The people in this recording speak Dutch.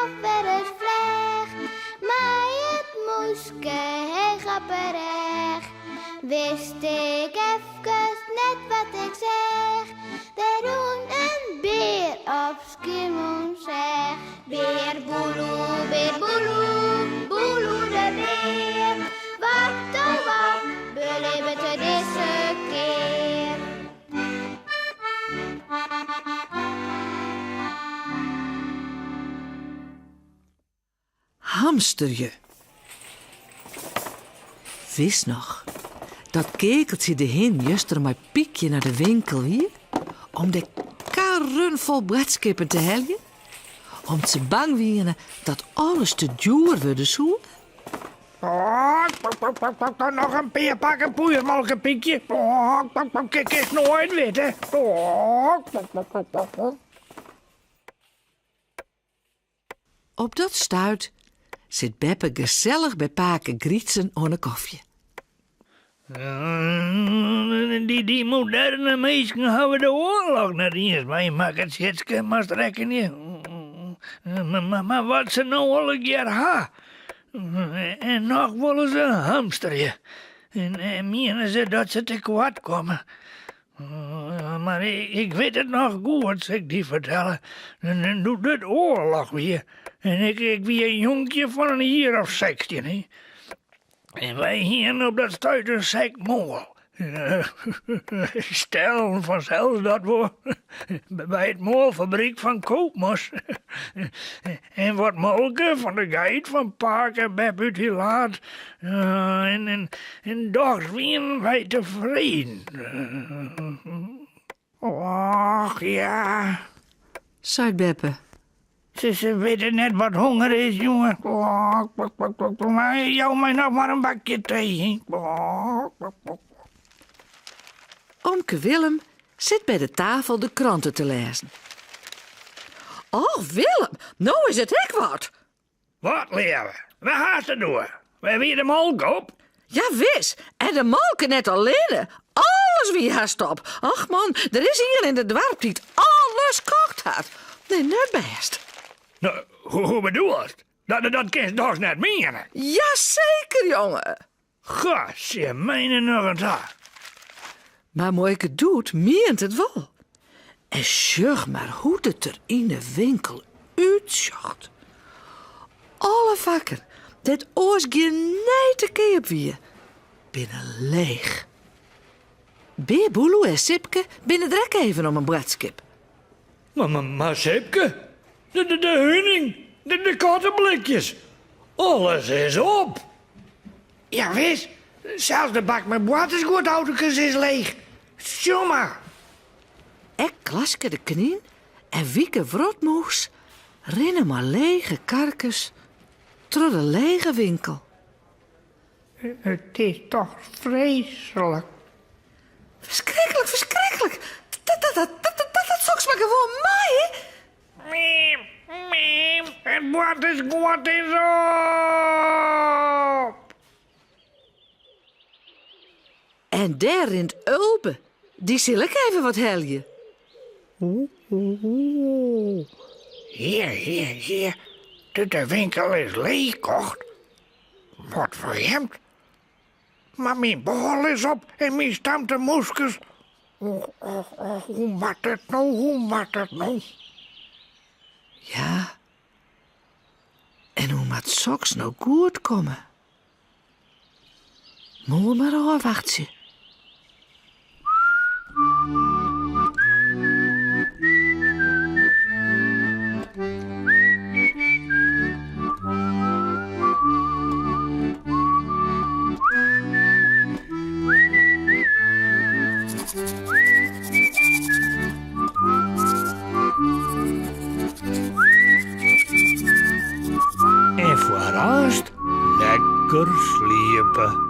of weer eens vleg. Maar het moeske heel grapperig. Wist ik even net wat ik zeg. Er doen een beer op Skimon zeg. Beer boeloe, boeloe de beer. Wat oh wat, beleven te deze keer. Hamsterje. Wist nog dat kekeltje de hin juster maar piekje naar de winkel wie om de karren vol bredskippen te helgen? Om ze bang wienen dat alles te duur worden zou? Nog een peer pakken, poeier, mogelijk een piekje. Kijk eens nooit weten. Op dat stuit zit Beppe gezellig bij Pake Grietsen aan een koffie. Die moderne mensen houden de oorlog net eens bij maken zitske maar strekken niet. Maar wat ze nou al een keer ha. En nog willen ze een hamsterje. En menen ze dat ze te kwaad komen. Maar ik weet het nog goed, zeg die vertellen. En dan doet het oorlog weer. En ik wie een jonkje van een jaar of 16. He. En wij hier op dat stuit een sek mool. Stel vanzelfs dat we bij het moolfabriek van Koopmos. En wat molken van de geit van Parker Beb uit die laat. En toch zijn wij tevreden. Och ja, Zei Beppe. ze weten net wat honger is, jongen. Maar jou mij nog maar een bakje thee. Omke Willem zit bij de tafel de kranten te lezen. Oh, Willem, nou is het ik wat. Wat, Leeuwen? We gaan ze door. We hebben hier de molk op. Ja, wis. En de molken net alleen. Alles wie haast op. Ach man, er is hier in de dorp die alles kocht had. Nee, net best. Nou, hoe bedoel je het? Dat kun je toch net menen? Jazeker, jongen. Gast, je meent nog een taak. Maar Moike doet, meent het wel. En zeg maar hoe het er in de winkel uitzocht. Alle vakken, dat oors geen te keer weer, binnen leeg. Beer Boeloe en Sipke binnen drek even om een bradskip. Maar Sipke, de hunning, de kattenblikjes, alles is op. Ja, wist, zelfs de bak met boatersgoedauto's is leeg. Zomaar. Ik klaske de knien en wieke wrotmoes rennen maar lege karkens door de lege winkel. Het is toch vreselijk. Verschrikkelijk, verschrikkelijk. Dat zoks maar gewoon mij, hè? Miep, miep, het boatersgoed is op. En daar rint Ulbe. Die zal ik even wat helje. Hier. De winkel is leeg, kocht. Wat vreemd. Maar mijn bol is op en mijn stamte moeskes. Hoe maakt het nou? Ja. En hoe moet soks nou goed komen? Moet maar afwachten. En voorast lekker sliepen.